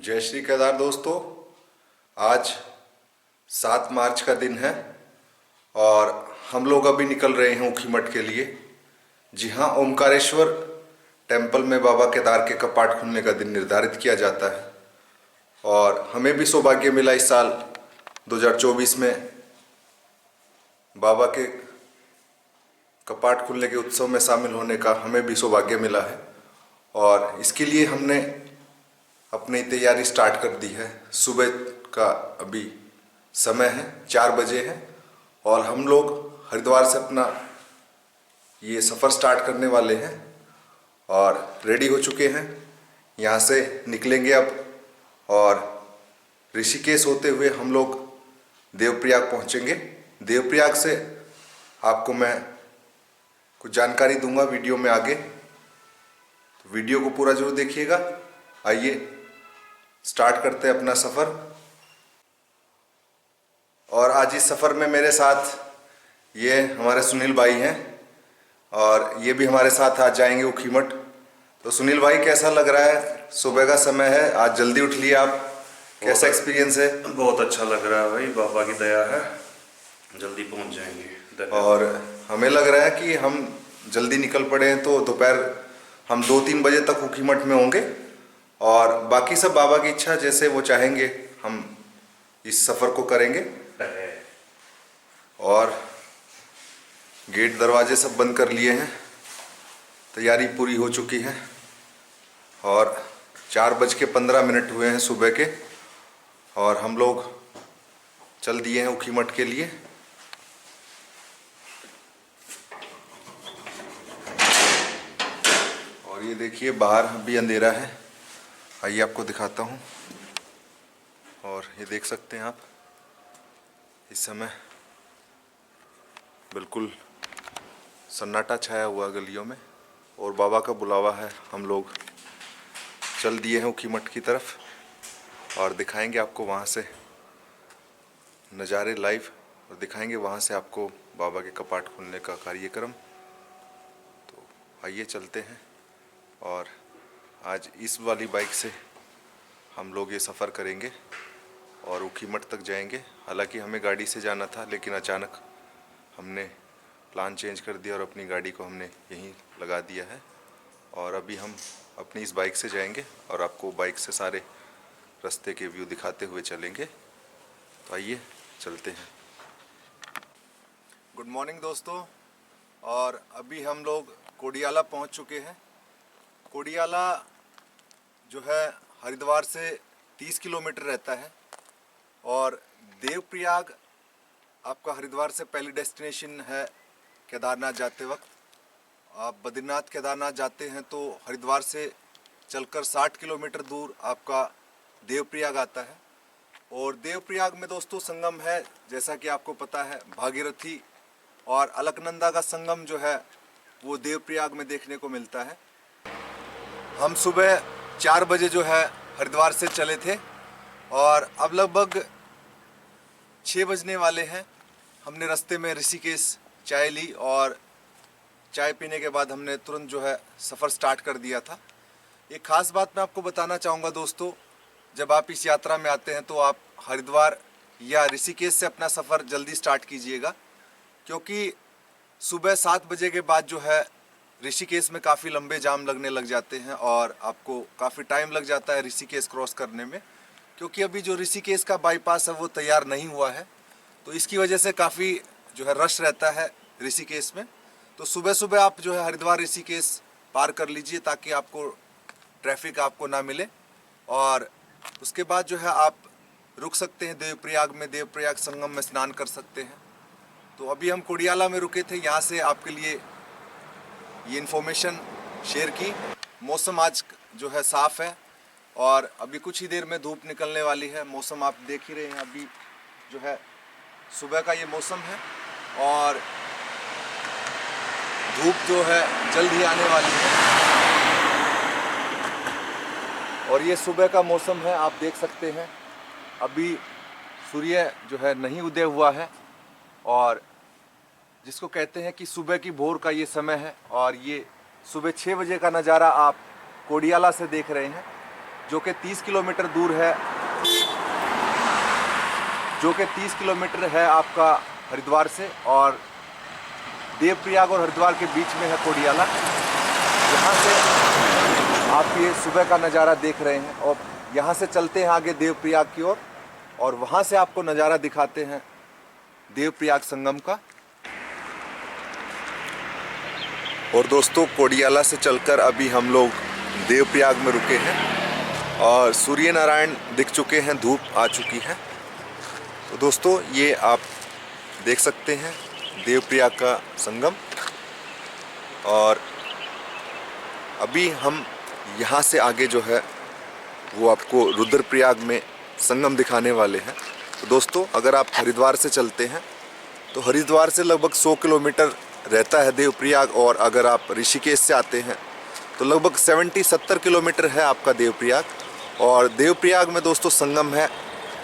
जय श्री केदार दोस्तों। आज 7 मार्च का दिन है और हम लोग अभी निकल रहे हैं ऊखीमठ के लिए। जी हाँ, ओमकारेश्वर टेम्पल में बाबा केदार के कपाट खुलने का दिन निर्धारित किया जाता है और हमें भी सौभाग्य मिला इस साल 2024 में बाबा के कपाट खुलने के उत्सव में शामिल होने का हमें भी सौभाग्य मिला है और इसके लिए हमने अपनी तैयारी स्टार्ट कर दी है। सुबह का अभी समय है 4 बजे है और हम लोग हरिद्वार से अपना ये सफ़र स्टार्ट करने वाले हैं और रेडी हो चुके हैं। यहाँ से निकलेंगे अब और ऋषिकेश होते हुए हम लोग देवप्रयाग पहुँचेंगे। देवप्रयाग से आपको मैं कुछ जानकारी दूंगा वीडियो में आगे, तो वीडियो को पूरा जरूर देखिएगा। आइए स्टार्ट करते हैं अपना सफ़र। और आज इस सफ़र में मेरे साथ ये हमारे सुनील भाई हैं और ये भी हमारे साथ आज जाएंगे ऊखीमठ। तो सुनील भाई, कैसा लग रहा है? सुबह का समय है, आज जल्दी उठ लिए आप, कैसा एक्सपीरियंस है? बहुत अच्छा लग रहा है भाई, बाबा की दया है, जल्दी पहुंच जाएंगे। और हमें लग रहा है कि हम जल्दी निकल पड़े हैं तो दोपहर हम 2-3 बजे तक ऊखीमठ में होंगे और बाकी सब बाबा की इच्छा, जैसे वो चाहेंगे हम इस सफ़र को करेंगे। और गेट दरवाजे सब बंद कर लिए हैं, तैयारी पूरी हो चुकी है और 4:15 हुए हैं सुबह के और हम लोग चल दिए हैं ऊखीमठ के लिए। और ये देखिए बाहर अभी अंधेरा है, आइए आपको दिखाता हूँ। और ये देख सकते हैं आप, इस समय बिल्कुल सन्नाटा छाया हुआ गलियों में और बाबा का बुलावा है। हम लोग चल दिए हैं ऊखीमठ की तरफ और दिखाएंगे आपको वहाँ से नज़ारे लाइव और दिखाएंगे वहाँ से आपको बाबा के कपाट खुलने का कार्यक्रम। तो आइए चलते हैं और आज इस वाली बाइक से हम लोग ये सफ़र करेंगे और ऊखीमठ तक जाएंगे। हालांकि हमें गाड़ी से जाना था, लेकिन अचानक हमने प्लान चेंज कर दिया और अपनी गाड़ी को हमने यहीं लगा दिया है और अभी हम अपनी इस बाइक से जाएंगे और आपको बाइक से सारे रास्ते के व्यू दिखाते हुए चलेंगे। तो आइए चलते हैं। गुड मॉर्निंग दोस्तों। और अभी हम लोग कोडियाला पहुंच चुके हैं। कोडियाला जो है हरिद्वार से 30 किलोमीटर रहता है और देवप्रयाग आपका हरिद्वार से पहली डेस्टिनेशन है। केदारनाथ जाते वक्त आप बद्रीनाथ केदारनाथ जाते हैं तो हरिद्वार से चलकर 60 किलोमीटर दूर आपका देवप्रयाग आता है। और देवप्रयाग में दोस्तों संगम है, जैसा कि आपको पता है, भागीरथी और अलकनंदा का संगम जो है वो देवप्रयाग में देखने को मिलता है। हम सुबह 4 बजे जो है हरिद्वार से चले थे और अब लगभग 6 बजने वाले हैं। हमने रास्ते में ऋषिकेश चाय ली और चाय पीने के बाद हमने तुरंत जो है सफ़र स्टार्ट कर दिया था। एक ख़ास बात मैं आपको बताना चाहूँगा दोस्तों, जब आप इस यात्रा में आते हैं तो आप हरिद्वार या ऋषिकेश से अपना सफ़र जल्दी स्टार्ट कीजिएगा, क्योंकि सुबह 7 बजे के बाद जो है ऋषिकेश में काफ़ी लंबे जाम लगने लग जाते हैं और आपको काफ़ी टाइम लग जाता है ऋषिकेश क्रॉस करने में, क्योंकि अभी जो ऋषिकेश का बाईपास है वो तैयार नहीं हुआ है। तो इसकी वजह से काफ़ी जो है रश रहता है ऋषिकेश में। तो सुबह सुबह आप जो है हरिद्वार ऋषिकेश पार कर लीजिए ताकि आपको ट्रैफिक आपको ना मिले और उसके बाद जो है आप रुक सकते हैं देवप्रयाग में, देवप्रयाग संगम में स्नान कर सकते हैं। तो अभी हम कोडियाला में रुके थे, यहाँ से आपके लिए ये इन्फॉर्मेशन शेयर की। मौसम आज जो है साफ़ है और अभी कुछ ही देर में धूप निकलने वाली है। मौसम आप देख ही रहे हैं, अभी जो है सुबह का ये मौसम है और धूप जो है जल्द ही आने वाली है। और ये सुबह का मौसम है, आप देख सकते हैं अभी सूर्य जो है नहीं उदय हुआ है और जिसको कहते हैं कि सुबह की भोर का ये समय है और ये सुबह 6 बजे का नज़ारा आप कोडियाला से देख रहे हैं। जो कि 30 किलोमीटर दूर है, जो कि 30 किलोमीटर है आपका हरिद्वार से, और देवप्रयाग और हरिद्वार के बीच में है कोडियाला। यहाँ से आप ये सुबह का नज़ारा देख रहे हैं, और यहाँ से चलते हैं आगे देवप्रयाग की ओर, और वहाँ से आपको नज़ारा दिखाते हैं देवप्रयाग संगम का। और दोस्तों, कोडियाला से चलकर अभी हम लोग देवप्रयाग में रुके हैं और सूर्य नारायण दिख चुके हैं, धूप आ चुकी है। तो दोस्तों, ये आप देख सकते हैं देवप्रयाग का संगम। और अभी हम यहाँ से आगे जो है वो आपको रुद्रप्रयाग में संगम दिखाने वाले हैं। तो दोस्तों, अगर आप हरिद्वार से चलते हैं तो हरिद्वार से लगभग 100 किलोमीटर रहता है देवप्रयाग, और अगर आप ऋषिकेश से आते हैं तो लगभग 70-70 किलोमीटर है आपका देवप्रयाग। और देवप्रयाग में दोस्तों संगम है,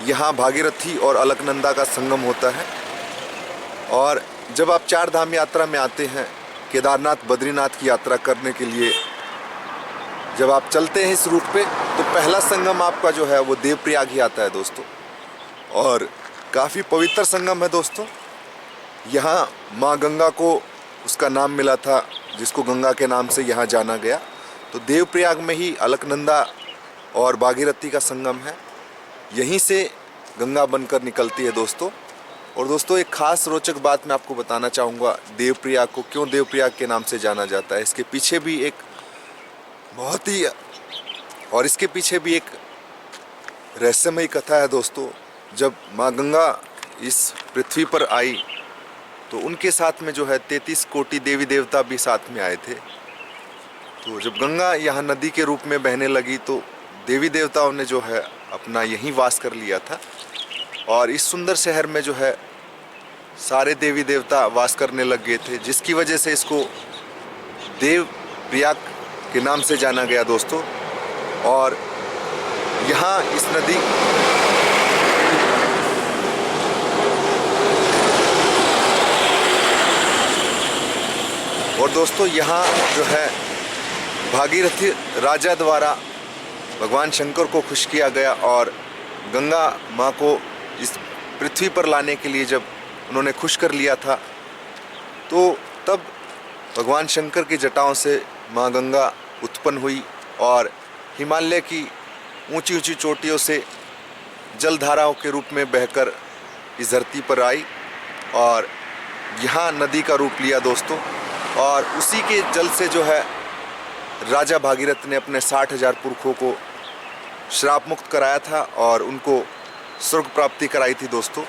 यहाँ भागीरथी और अलकनंदा का संगम होता है। और जब आप 4 धाम यात्रा में आते हैं, केदारनाथ बद्रीनाथ की यात्रा करने के लिए जब आप चलते हैं इस रूट पे, तो पहला संगम आपका जो है वो देवप्रयाग ही आता है दोस्तों। और काफ़ी पवित्र संगम है दोस्तों। यहाँ माँ गंगा को उसका नाम मिला था, जिसको गंगा के नाम से यहाँ जाना गया। तो देवप्रयाग में ही अलकनंदा और भागीरथी का संगम है, यहीं से गंगा बनकर निकलती है दोस्तों। और दोस्तों, एक खास रोचक बात मैं आपको बताना चाहूँगा, देवप्रयाग को क्यों देवप्रयाग के नाम से जाना जाता है। इसके पीछे भी एक बहुत ही, और इसके पीछे भी एक रहस्यमयी कथा है दोस्तों। जब माँ गंगा इस पृथ्वी पर आई तो उनके साथ में जो है 33 कोटि देवी देवता भी साथ में आए थे। तो जब गंगा यहाँ नदी के रूप में बहने लगी तो देवी देवताओं ने जो है अपना यहीं वास कर लिया था, और इस सुंदर शहर में जो है सारे देवी देवता वास करने लग गए थे, जिसकी वजह से इसको देवप्रयाग के नाम से जाना गया दोस्तों। और यहाँ इस नदी और दोस्तों यहाँ जो है भागीरथी राजा द्वारा भगवान शंकर को खुश किया गया, और गंगा माँ को इस पृथ्वी पर लाने के लिए जब उन्होंने खुश कर लिया था, तो तब भगवान शंकर की जटाओं से माँ गंगा उत्पन्न हुई और हिमालय की ऊंची ऊंची चोटियों से जलधाराओं के रूप में बहकर इस धरती पर आई, और यहाँ नदी का रूप लिया दोस्तों। और उसी के जल से जो है राजा भागीरथ ने अपने 60,000 पुरखों को श्राप मुक्त कराया था और उनको स्वर्ग प्राप्ति कराई थी दोस्तों।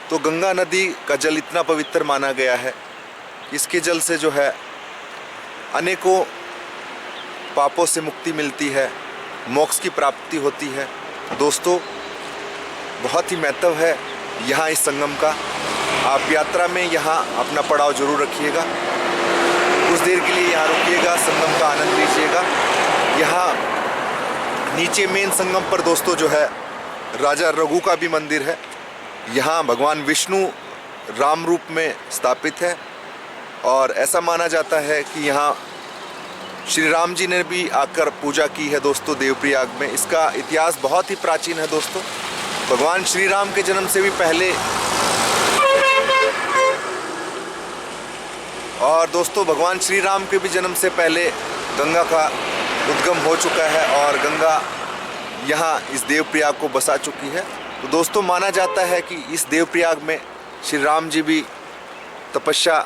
तो गंगा नदी का जल इतना पवित्र माना गया है, इसके जल से जो है अनेकों पापों से मुक्ति मिलती है, मोक्ष की प्राप्ति होती है दोस्तों। बहुत ही महत्व है यहाँ इस संगम का। आप यात्रा में यहाँ अपना पड़ाव जरूर रखिएगा, कुछ देर के लिए यहाँ रुकिएगा, संगम का आनंद लीजिएगा। यहाँ नीचे मेन संगम पर दोस्तों जो है राजा रघु का भी मंदिर है। यहाँ भगवान विष्णु राम रूप में स्थापित है, और ऐसा माना जाता है कि यहाँ श्री राम जी ने भी आकर पूजा की है दोस्तों देवप्रयाग में। इसका इतिहास बहुत ही प्राचीन है दोस्तों। भगवान श्री राम के जन्म से भी पहले, और दोस्तों भगवान श्री राम के भी जन्म से पहले गंगा का उद्गम हो चुका है, और गंगा यहाँ इस देवप्रयाग को बसा चुकी है। तो दोस्तों माना जाता है कि इस देवप्रयाग में श्री राम जी भी तपस्या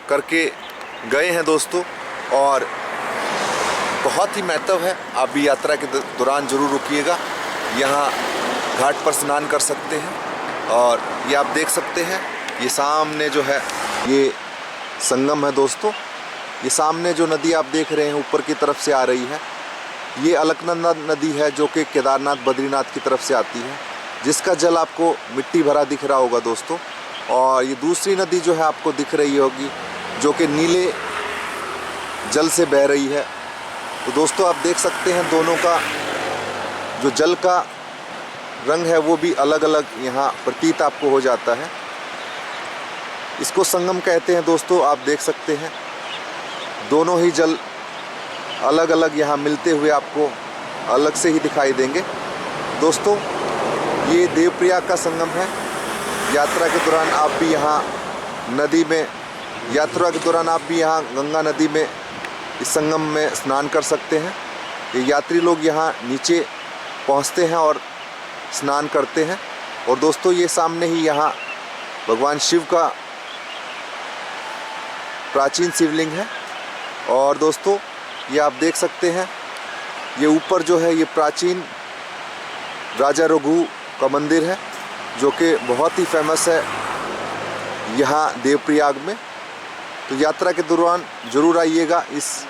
करके गए हैं दोस्तों, और बहुत ही महत्व है। आप भी यात्रा के दौरान ज़रूर रुकिएगा। यहाँ घाट पर स्नान कर सकते हैं, और ये आप देख सकते हैं ये सामने जो है ये संगम है दोस्तों। ये सामने जो नदी आप देख रहे हैं ऊपर की तरफ से आ रही है, ये अलकनंदा नदी है जो कि केदारनाथ बद्रीनाथ की तरफ से आती है, जिसका जल आपको मिट्टी भरा दिख रहा होगा दोस्तों। और ये दूसरी नदी जो है आपको दिख रही होगी, जो कि नीले जल से बह रही है। तो दोस्तों आप देख सकते हैं दोनों का जो जल का रंग है वो भी अलग अलग यहाँ प्रतीत आपको हो जाता है। इसको संगम कहते हैं दोस्तों। आप देख सकते हैं दोनों ही जल अलग अलग यहाँ मिलते हुए आपको अलग से ही दिखाई देंगे। दोस्तों, ये देवप्रयाग का संगम है। यात्रा के दौरान आप भी यहाँ गंगा नदी में इस संगम में स्नान कर सकते हैं। ये यात्री लोग यहाँ नीचे पहुँचते हैं और स्नान करते हैं। और दोस्तों, ये सामने ही यहाँ भगवान शिव का प्राचीन शिवलिंग है। और दोस्तों, ये आप देख सकते हैं, ये ऊपर जो है ये प्राचीन राजा रघु का मंदिर है, जो कि बहुत ही फेमस है यहाँ देवप्रयाग में। तो यात्रा के दौरान ज़रूर आइएगा, इस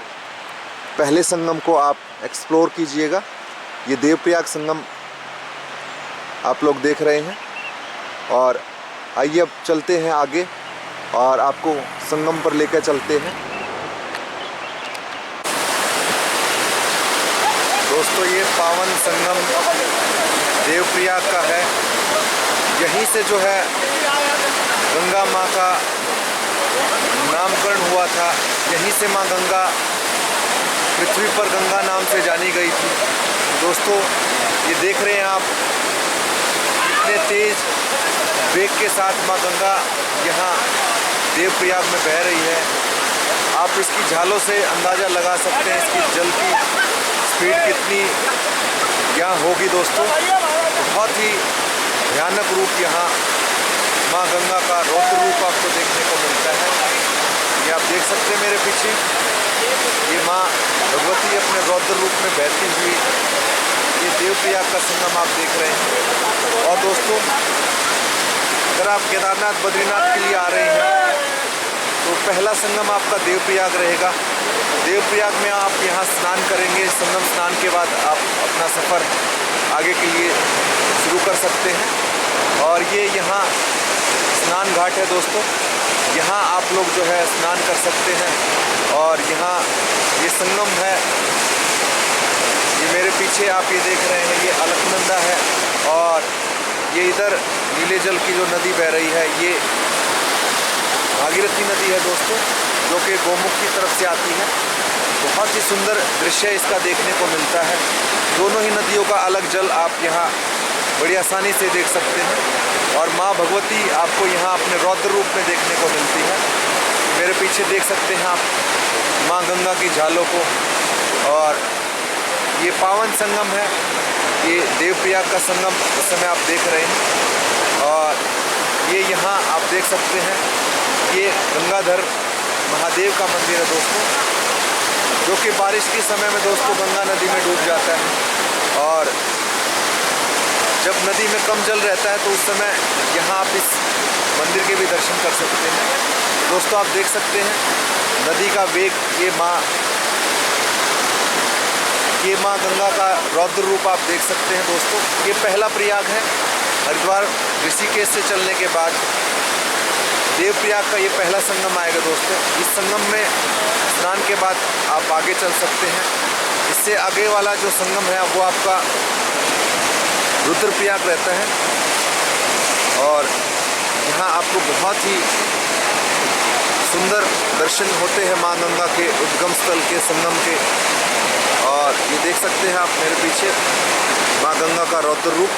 पहले संगम को आप एक्सप्लोर कीजिएगा। ये देवप्रयाग संगम आप लोग देख रहे हैं। और आइए अब चलते हैं आगे और आपको संगम पर लेकर चलते हैं। दोस्तों, ये पावन संगम देवप्रयाग का है। यहीं से जो है गंगा माँ का नामकरण हुआ था। यहीं से माँ गंगा पृथ्वी पर गंगा नाम से जानी गई थी। दोस्तों, ये देख रहे हैं आप, कितने तेज वेग के साथ माँ गंगा यहाँ देवप्रयाग में बह रही है। आप इसकी झालों से अंदाज़ा लगा सकते हैं इसकी जल की स्पीड कितनी यहाँ होगी। दोस्तों, बहुत ही भयानक रूप यहाँ माँ गंगा का रौद्र रूप आपको देखने को मिलता है। ये आप देख सकते हैं मेरे पीछे, ये माँ भगवती अपने रौद्र रूप में बहती हुई ये देवप्रयाग का संगम आप देख रहे हैं। और दोस्तों, अगर आप केदारनाथ बद्रीनाथ के लिए आ रहे हैं तो पहला संगम आपका देवप्रयाग रहेगा। देवप्रयाग में आप यहाँ स्नान करेंगे। संगम स्नान के बाद आप अपना सफ़र आगे के लिए शुरू कर सकते हैं। और ये यहाँ स्नान घाट है दोस्तों, यहाँ आप लोग जो है स्नान कर सकते हैं। और यहाँ ये संगम है, ये मेरे पीछे आप ये देख रहे हैं, ये अलकनंदा है। और ये इधर नीले जल की जो नदी बह रही है, ये भागीरथी नदी है दोस्तों, जो कि गोमुख की तरफ से आती है। बहुत ही सुंदर दृश्य इसका देखने को मिलता है। दोनों ही नदियों का अलग जल आप यहाँ बड़ी आसानी से देख सकते हैं। और माँ भगवती आपको यहाँ अपने रौद्र रूप में देखने को मिलती है। मेरे पीछे देख सकते हैं आप माँ गंगा की झालों को। और ये पावन संगम है, ये देवप्रयाग का संगम इस समय आप देख रहे हैं। और ये यहाँ आप देख सकते हैं, ये गंगाधर महादेव का मंदिर है दोस्तों, जो कि बारिश के समय में दोस्तों गंगा नदी में डूब जाता है। और जब नदी में कम जल रहता है तो उस समय यहाँ आप इस मंदिर के भी दर्शन कर सकते हैं। दोस्तों, आप देख सकते हैं नदी का वेग, ये माँ गंगा का रौद्र रूप आप देख सकते हैं दोस्तों। ये पहला प्रयाग है। हरिद्वार ऋषिकेश से चलने के बाद देवप्रयाग का ये पहला संगम आएगा दोस्तों। इस संगम में स्नान के बाद आप आगे चल सकते हैं। इससे आगे वाला जो संगम है वो आपका रुद्रप्रयाग रहता है। और यहाँ आपको बहुत ही सुंदर दर्शन होते हैं माँ गंगा के उद्गम स्थल के, संगम के। और ये देख सकते हैं आप मेरे पीछे माँ गंगा का रौद्र रूप।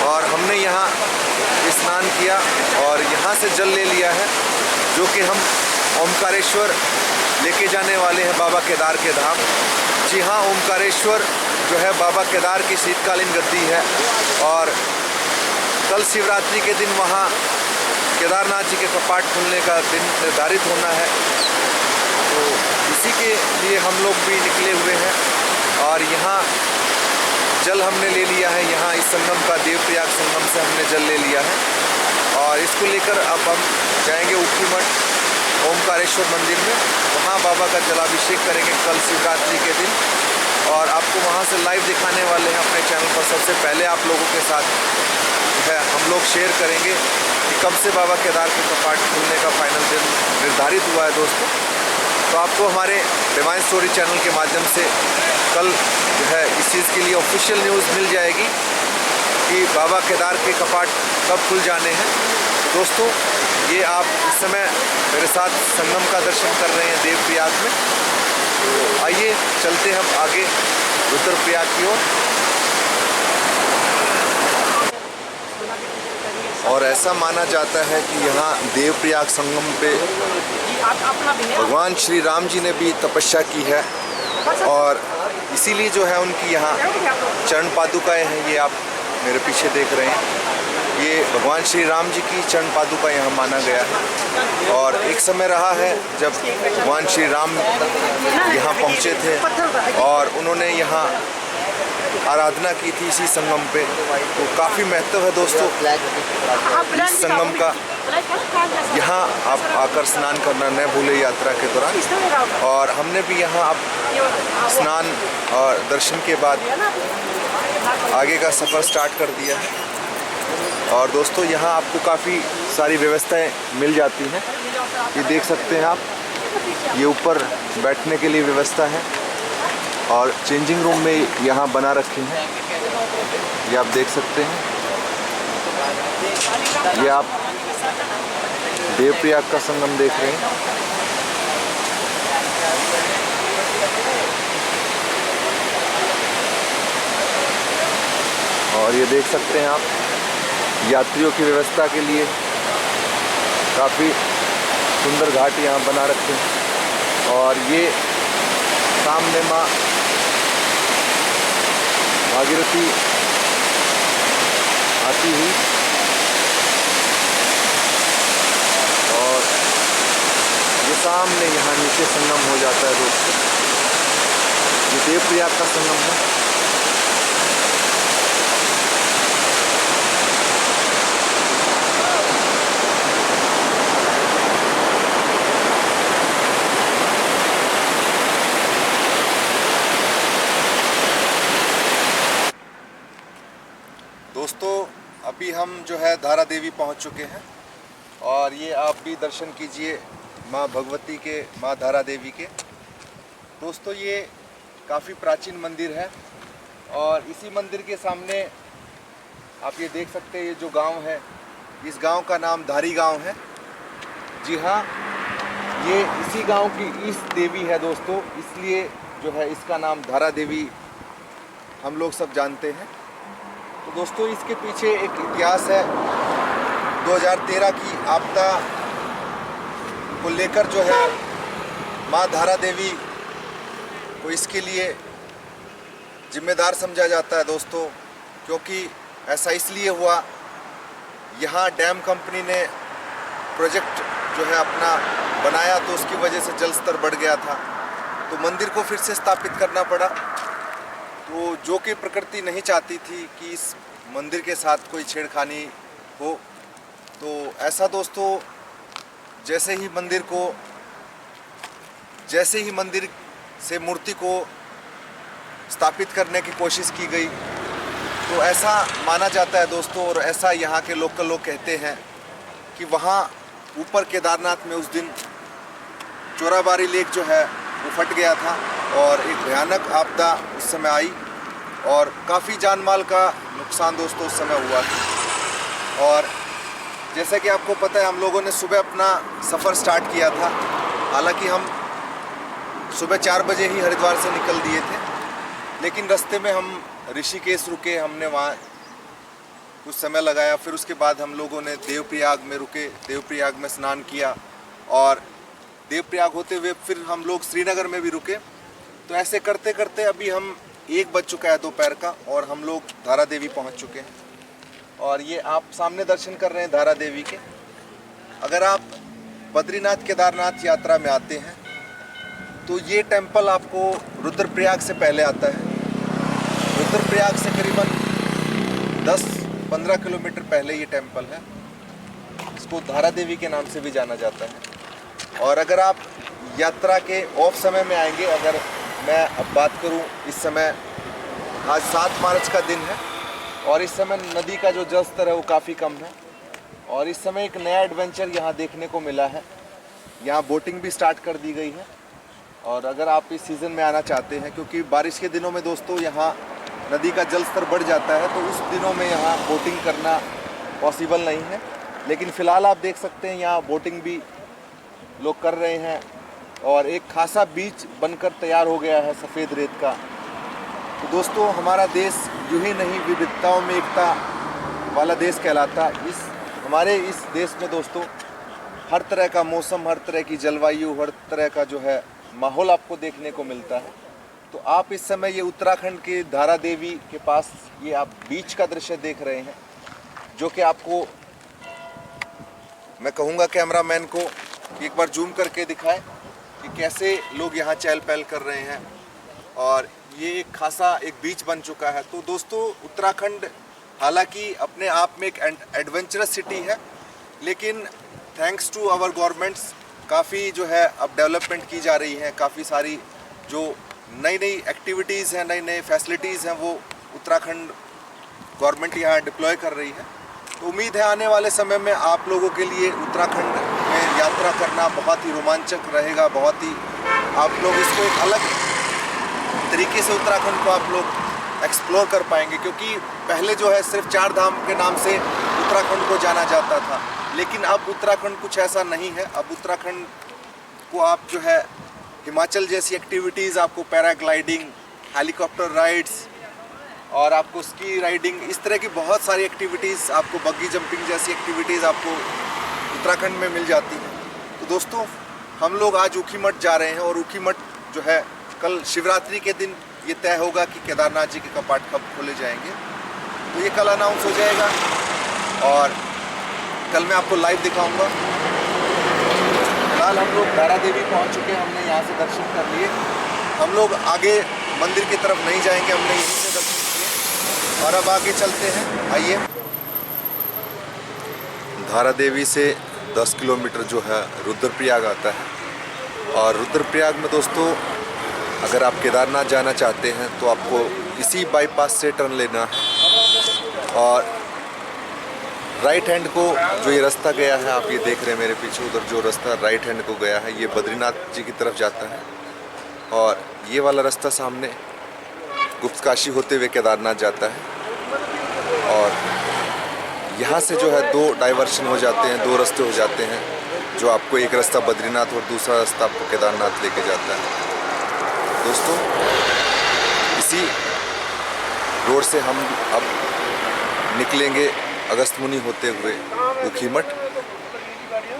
और हमने यहाँ स्नान किया और यहाँ से जल ले लिया है, जो कि हम ओमकारेश्वर लेके जाने वाले हैं, बाबा केदार के धाम। जी हाँ, ओमकारेश्वर जो है बाबा केदार की शीतकालीन गद्दी है। और कल शिवरात्रि के दिन वहाँ केदारनाथ जी के कपाट खुलने का दिन निर्धारित होना है। तो इसी के लिए हम लोग भी निकले हुए हैं। और यहाँ जल हमने ले लिया है, यहाँ इस संगम का, देवप्रयाग संगम से हमने जल ले लिया है। और इसको लेकर अब हम जाएंगे ऊखीमठ ओमकारेश्वर मंदिर में, वहाँ बाबा का जलाभिषेक करेंगे कल शिवरात्रि के दिन। और आपको वहाँ से लाइव दिखाने वाले हैं अपने चैनल पर। सबसे पहले आप लोगों के साथ जो है हम लोग शेयर करेंगे कि कब से बाबा केदार के कपाट खुलने का फाइनल दिन निर्धारित हुआ है दोस्तों। तो आपको हमारे डिवाइन स्टोरी चैनल के माध्यम से कल जो है इस चीज़ के लिए ऑफिशियल न्यूज़ मिल जाएगी कि बाबा केदार के कपाट कब खुल जाने हैं। दोस्तों, ये आप इस समय मेरे साथ संगम का दर्शन कर रहे हैं देवप्रयाग में। तो आइए चलते हम आगे रुद्रप्रयाग की ओर। और ऐसा माना जाता है कि यहाँ देवप्रयाग संगम पे भगवान श्री राम जी ने भी तपस्या की है, और इसीलिए जो है उनकी यहाँ चरण पादुकाएँ हैं। ये आप मेरे पीछे देख रहे हैं, ये भगवान श्री राम जी की चरण पादुका यहाँ माना गया है। और एक समय रहा है जब भगवान श्री राम यहाँ पहुँचे थे और उन्होंने यहाँ आराधना की थी इसी संगम पे। तो काफ़ी महत्व है दोस्तों इस संगम का। यहाँ आप आकर स्नान करना न भूले यात्रा के दौरान। और हमने भी यहाँ अब स्नान और दर्शन के बाद आगे का सफ़र स्टार्ट कर दिया है। और दोस्तों यहाँ आपको काफ़ी सारी व्यवस्थाएं मिल जाती हैं। ये देख सकते हैं आप, ये ऊपर बैठने के लिए व्यवस्था है और चेंजिंग रूम में यहाँ बना रखे हैं, ये आप देख सकते हैं। ये आप देवप्रयाग का संगम देख रहे हैं। और ये देख सकते हैं आप, यात्रियों की व्यवस्था के लिए काफ़ी सुंदर घाट यहाँ बना रखे हैं। और ये सामने माँ भागीरथी आती हुई, और ये सामने यहाँ नीचे संगम हो जाता है दोस्तों। ये देवप्रयाग का संगम है। दोस्तों अभी हम जो है धारा देवी पहुंच चुके हैं, और ये आप भी दर्शन कीजिए माँ भगवती के, माँ धारा देवी के। दोस्तों ये काफ़ी प्राचीन मंदिर है, और इसी मंदिर के सामने आप ये देख सकते हैं, ये जो गांव है, इस गांव का नाम धारी गांव है। जी हाँ, ये इसी गांव की ईष्ट देवी है दोस्तों, इसलिए जो है इसका नाम धारा देवी हम लोग सब जानते हैं। तो दोस्तों इसके पीछे एक इतिहास है। 2013 की आपदा को लेकर जो है माँ धारा देवी को इसके लिए जिम्मेदार समझा जाता है दोस्तों, क्योंकि ऐसा इसलिए हुआ, यहाँ डैम कंपनी ने प्रोजेक्ट जो है अपना बनाया, तो उसकी वजह से जल स्तर बढ़ गया था, तो मंदिर को फिर से स्थापित करना पड़ा। तो जो कि प्रकृति नहीं चाहती थी कि इस मंदिर के साथ कोई छेड़खानी हो। तो ऐसा दोस्तों जैसे ही मंदिर से मूर्ति को स्थापित करने की कोशिश की गई, तो ऐसा माना जाता है दोस्तों, और ऐसा यहाँ के लोकल लोग कहते हैं कि वहाँ ऊपर केदारनाथ में उस दिन चोराबारी लेक जो है वो फट गया था, और एक भयानक आपदा उस समय आई, और काफ़ी जान माल का नुकसान दोस्तों उस समय हुआ था। और जैसे कि आपको पता है, हम लोगों ने सुबह अपना सफ़र स्टार्ट किया था। हालांकि हम सुबह 4 बजे ही हरिद्वार से निकल दिए थे, लेकिन रास्ते में हम ऋषिकेश रुके, हमने वहाँ कुछ समय लगाया। फिर उसके बाद हम लोगों ने देवप्रयाग में रुके, देवप्रयाग में स्नान किया, और देवप्रयाग होते हुए फिर हम लोग श्रीनगर में भी रुके। तो ऐसे करते करते अभी हम 1 बज चुका है दोपहर का, और हम लोग धारा देवी पहुंच चुके हैं। और ये आप सामने दर्शन कर रहे हैं धारा देवी के। अगर आप बद्रीनाथ केदारनाथ यात्रा में आते हैं तो ये टेंपल आपको रुद्रप्रयाग से पहले आता है। रुद्रप्रयाग से करीबन 10-15 किलोमीटर पहले ये टेंपल है। इसको धारा देवी के नाम से भी जाना जाता है। और अगर आप यात्रा के ऑफ समय में आएंगे, अगर मैं अब बात करूं, इस समय आज 7 मार्च का दिन है, और इस समय नदी का जो जल स्तर है वो काफ़ी कम है। और इस समय एक नया एडवेंचर यहाँ देखने को मिला है, यहाँ बोटिंग भी स्टार्ट कर दी गई है। और अगर आप इस सीज़न में आना चाहते हैं, क्योंकि बारिश के दिनों में दोस्तों यहाँ नदी का जल स्तर बढ़ जाता है, तो उस दिनों में यहाँ बोटिंग करना पॉसिबल नहीं है। लेकिन फ़िलहाल आप देख सकते हैं यहाँ बोटिंग भी लोग कर रहे हैं, और एक खासा बीच बनकर तैयार हो गया है सफ़ेद रेत का। तो दोस्तों हमारा देश यूं ही नहीं विविधताओं में एकता वाला देश कहलाता। हमारे इस देश में दोस्तों हर तरह का मौसम, हर तरह की जलवायु, हर तरह का जो है माहौल आपको देखने को मिलता है। तो आप इस समय ये उत्तराखंड के धारा देवी के पास ये आप बीच का दृश्य देख रहे हैं, जो कि आपको मैं कहूँगा कैमरामैन को एक बार जूम करके दिखाएं कि कैसे लोग यहाँ चहल पहल कर रहे हैं। और ये एक खासा एक बीच बन चुका है। तो दोस्तों उत्तराखंड हालांकि अपने आप में एक एडवेंचरस सिटी है, लेकिन थैंक्स टू आवर गवर्नमेंट्स काफ़ी जो है अब डेवलपमेंट की जा रही है। काफ़ी सारी जो नई नई एक्टिविटीज़ हैं, नई नई फैसिलिटीज़ हैं, वो उत्तराखंड गवर्नमेंट यहाँ डिप्लॉय कर रही है। तो उम्मीद है आने वाले समय में आप लोगों के लिए उत्तराखंड में यात्रा करना बहुत ही रोमांचक रहेगा। बहुत ही आप लोग इसको एक अलग तरीके से उत्तराखंड को आप लोग एक्सप्लोर कर पाएंगे, क्योंकि पहले जो है सिर्फ 4 धाम के नाम से उत्तराखंड को जाना जाता था, लेकिन अब उत्तराखंड कुछ ऐसा नहीं है। अब उत्तराखंड को आप जो है हिमाचल जैसी एक्टिविटीज़, आपको पैराग्लाइडिंग, हेलीकॉप्टर राइड्स और आपको स्की राइडिंग, इस तरह की बहुत सारी एक्टिविटीज़, आपको बग्गी जंपिंग जैसी एक्टिविटीज़ आपको उत्तराखंड में मिल जाती हैं। तो दोस्तों हम लोग आज ऊखीमठ जा रहे हैं और ऊखीमठ जो है कल शिवरात्रि के दिन ये तय होगा कि केदारनाथ जी के कपाट कब खोले जाएंगे। तो ये कल अनाउंस हो जाएगा और कल मैं आपको लाइव दिखाऊंगा। फिलहाल हम लोग धारा देवी पहुंच चुके हैं, हमने यहाँ से दर्शन कर लिए। हम लोग आगे मंदिर की तरफ नहीं जाएंगे, हमने यहीं से दर्शन किए और अब आगे चलते हैं। आइए। धारा देवी से 10 किलोमीटर जो है रुद्रप्रयाग आता है और रुद्रप्रयाग में दोस्तों अगर आप केदारनाथ जाना चाहते हैं तो आपको इसी बाईपास से टर्न लेना है और राइट हैंड को जो ये रास्ता गया है, आप ये देख रहे हैं मेरे पीछे, उधर जो रास्ता राइट हैंड को गया है ये बद्रीनाथ जी की तरफ जाता है और ये वाला रास्ता सामने गुप्तकाशी होते हुए केदारनाथ जाता है। और यहाँ से जो है 2 डाइवर्शन हो जाते हैं, 2 रास्ते हो जाते हैं, जो आपको एक रास्ता बद्रीनाथ और दूसरा रास्ता आपको केदारनाथ लेके जाता है। दोस्तों इसी रोड से हम अब निकलेंगे अगस्त्यमुनि होते हुए ऊखीमठ।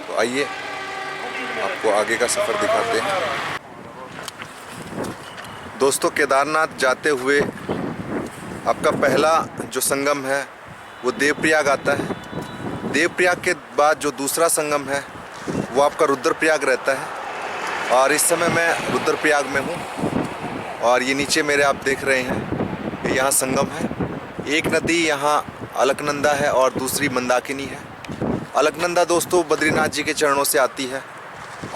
तो आइए आपको आगे का सफ़र दिखाते हैं। दोस्तों केदारनाथ जाते हुए आपका पहला जो संगम है वो देवप्रयाग आता है। देवप्रयाग के बाद जो दूसरा संगम है वो आपका रुद्रप्रयाग रहता है और इस समय मैं रुद्रप्रयाग में हूँ और ये नीचे मेरे आप देख रहे हैं कि यहाँ संगम है। एक नदी यहाँ अलकनंदा है और दूसरी मंदाकिनी है। अलकनंदा दोस्तों बद्रीनाथ जी के चरणों से आती है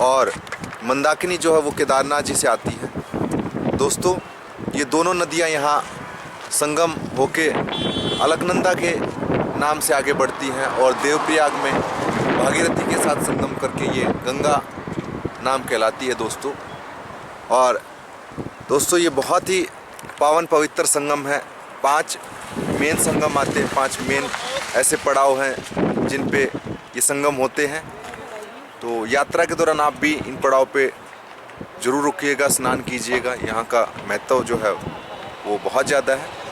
और मंदाकिनी जो है वो केदारनाथ जी से आती है। दोस्तों ये दोनों नदियाँ यहाँ संगम होके अलकनंदा के नाम से आगे बढ़ती हैं और देवप्रयाग में भागीरथी के साथ संगम करके ये गंगा नाम कहलाती है दोस्तों। और दोस्तों ये बहुत ही पावन पवित्र संगम है। 5 मेन संगम आते हैं, 5 मेन ऐसे पड़ाव हैं जिन पे ये संगम होते हैं। तो यात्रा के दौरान आप भी इन पड़ाव पे ज़रूर रुकिएगा, स्नान कीजिएगा। यहाँ का महत्व जो है वो बहुत ज़्यादा है।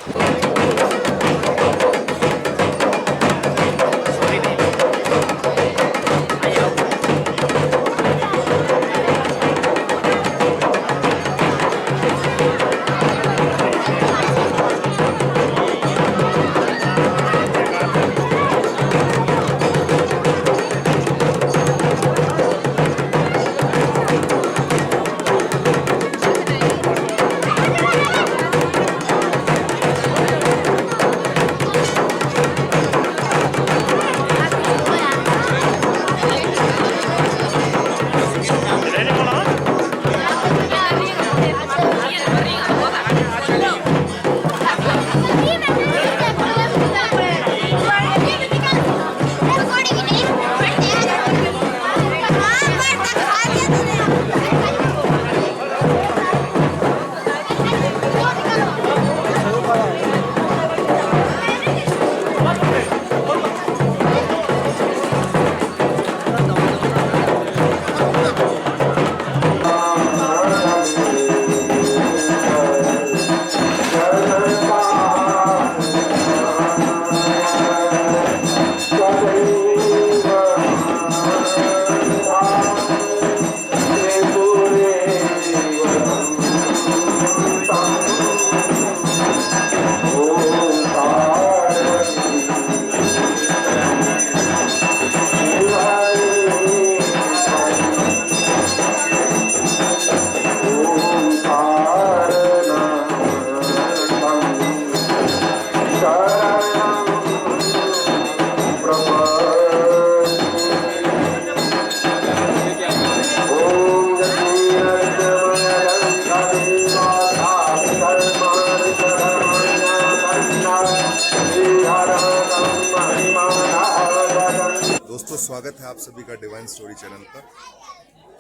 स्वागत है आप सभी का डिवाइन स्टोरी चैनल पर।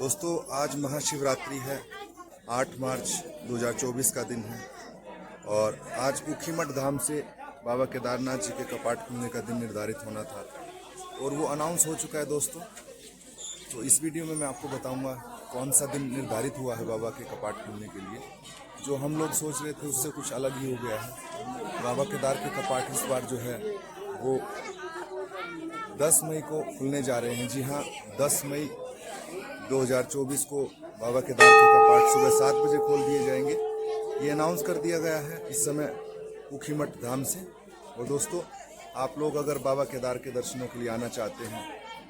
दोस्तों, आज महाशिवरात्रि है, 8 मार्च 2024 का दिन है और आज ऊखीमठ धाम से बाबा केदारनाथ जी के कपाट खुलने का दिन निर्धारित होना था और वो अनाउंस हो चुका है दोस्तों। तो इस वीडियो में मैं आपको बताऊंगा कौन सा दिन निर्धारित हुआ है बाबा के कपाट खुलने के लिए। जो हम लोग सोच रहे थे उससे कुछ अलग ही हो गया है। बाबा केदार के कपाट इस बार जो है वो 10 मई को खुलने जा रहे हैं। जी हाँ, 10 मई 2024 को बाबा केदार के कपाट सुबह 7 बजे खोल दिए जाएंगे। ये अनाउंस कर दिया गया है इस समय ऊखीमठ धाम से। और दोस्तों, आप लोग अगर बाबा केदार के दर्शनों के लिए आना चाहते हैं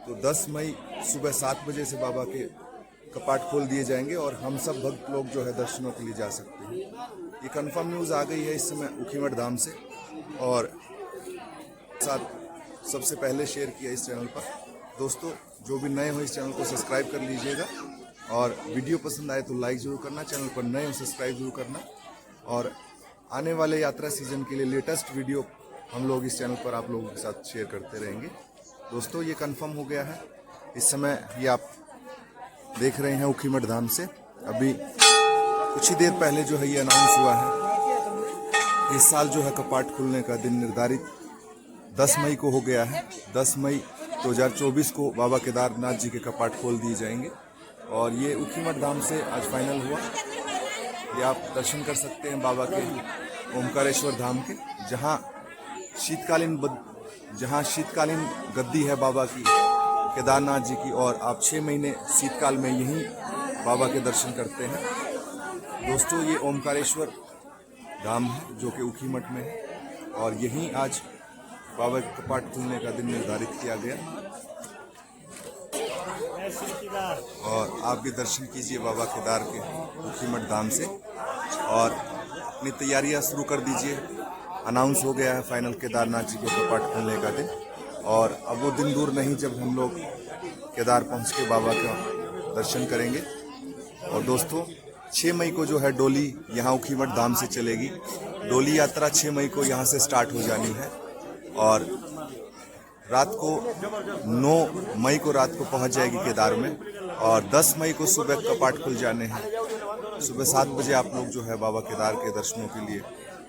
तो 10 मई सुबह 7 बजे से बाबा के कपाट खोल दिए जाएंगे और हम सब भक्त लोग जो है दर्शनों के लिए जा सकते हैं। ये कंफर्म न्यूज़ आ गई है इस समय ऊखीमठ धाम से और साथ सबसे पहले शेयर किया इस चैनल पर। दोस्तों, जो भी नए हो इस चैनल को सब्सक्राइब कर लीजिएगा और वीडियो पसंद आए तो लाइक ज़रूर करना, चैनल पर नए हो सब्सक्राइब जरूर करना। और आने वाले यात्रा सीजन के लिए लेटेस्ट वीडियो हम लोग इस चैनल पर आप लोगों के साथ शेयर करते रहेंगे। दोस्तों, ये कंफर्म हो गया है इस समय। ये आप देख रहे हैं ऊखीमठ धाम से अभी कुछ ही देर पहले जो है ये अनाउंस हुआ है। इस साल जो है कपाट खुलने का दिन निर्धारित 10 मई को हो गया है। 10 मई 2024 को बाबा केदारनाथ जी के कपाट खोल दिए जाएंगे और ये ऊखीमठ धाम से आज फाइनल हुआ। ये आप दर्शन कर सकते हैं बाबा के ओमकारेश्वर धाम के, जहाँ शीतकालीन गद्दी है बाबा की केदारनाथ जी की और आप 6 महीने शीतकाल में यहीं बाबा के दर्शन करते हैं। दोस्तों, ये ओमकारेश्वर धाम है जो कि ऊखीमठ में है और यहीं आज बाबा के कपाट खुलने का दिन निर्धारित किया गया। और आप भी दर्शन कीजिए बाबा केदार के ऊखीमठ धाम से और अपनी तैयारियां शुरू कर दीजिए। अनाउंस हो गया है फाइनल केदारनाथ जी के कपाट खुलने का दिन और अब वो दिन दूर नहीं जब हम लोग केदार पहुंच के बाबा का दर्शन करेंगे। और दोस्तों, 6 मई को जो है डोली यहाँ ऊखीमठ धाम से चलेगी। डोली यात्रा 6 मई को यहाँ से स्टार्ट हो जानी है और रात को 9 मई को रात को पहुंच जाएगी केदार में और 10 मई को सुबह कपाट खुल जाने हैं। सुबह 7 बजे आप लोग जो है बाबा केदार के दर्शनों के लिए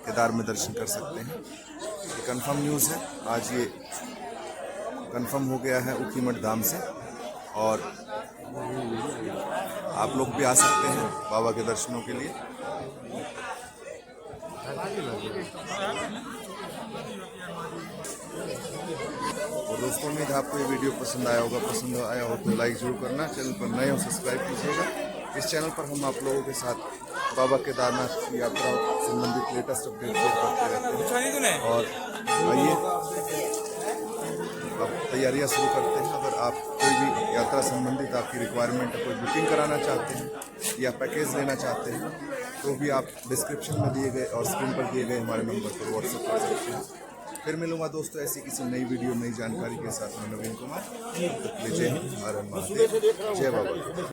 केदार में दर्शन कर सकते हैं। ये कंफर्म न्यूज़ है, आज ये कंफर्म हो गया है ऊखीमठ धाम से और आप लोग भी आ सकते हैं बाबा के दर्शनों के लिए। और दोस्तों, उम्मीद है आपको ये वीडियो पसंद आया होगा। पसंद आया हो तो लाइक जरूर करना, चैनल पर नए हो सब्सक्राइब कीजिएगा। इस चैनल पर हम आप लोगों के साथ बाबा केदारनाथ की यात्रा संबंधित लेटेस्ट अपडेट शेयर करते रहते हैं। और आइए अब तैयारियां शुरू करते हैं। अगर आप कोई भी यात्रा संबंधित आपकी रिक्वायरमेंट है, कोई बुकिंग कराना चाहते हैं या पैकेज लेना चाहते हैं तो भी आप डिस्क्रिप्शन में दिए गए और स्क्रीन पर दिए गए हमारे नंबर पर व्हाट्सएप कर सकते हैं। फिर मिलूंगा दोस्तों ऐसी किसी नई वीडियो नई जानकारी के साथ। मैं नवीन कुमार। जय हिंद, हर हर महादेव, जय बाबा।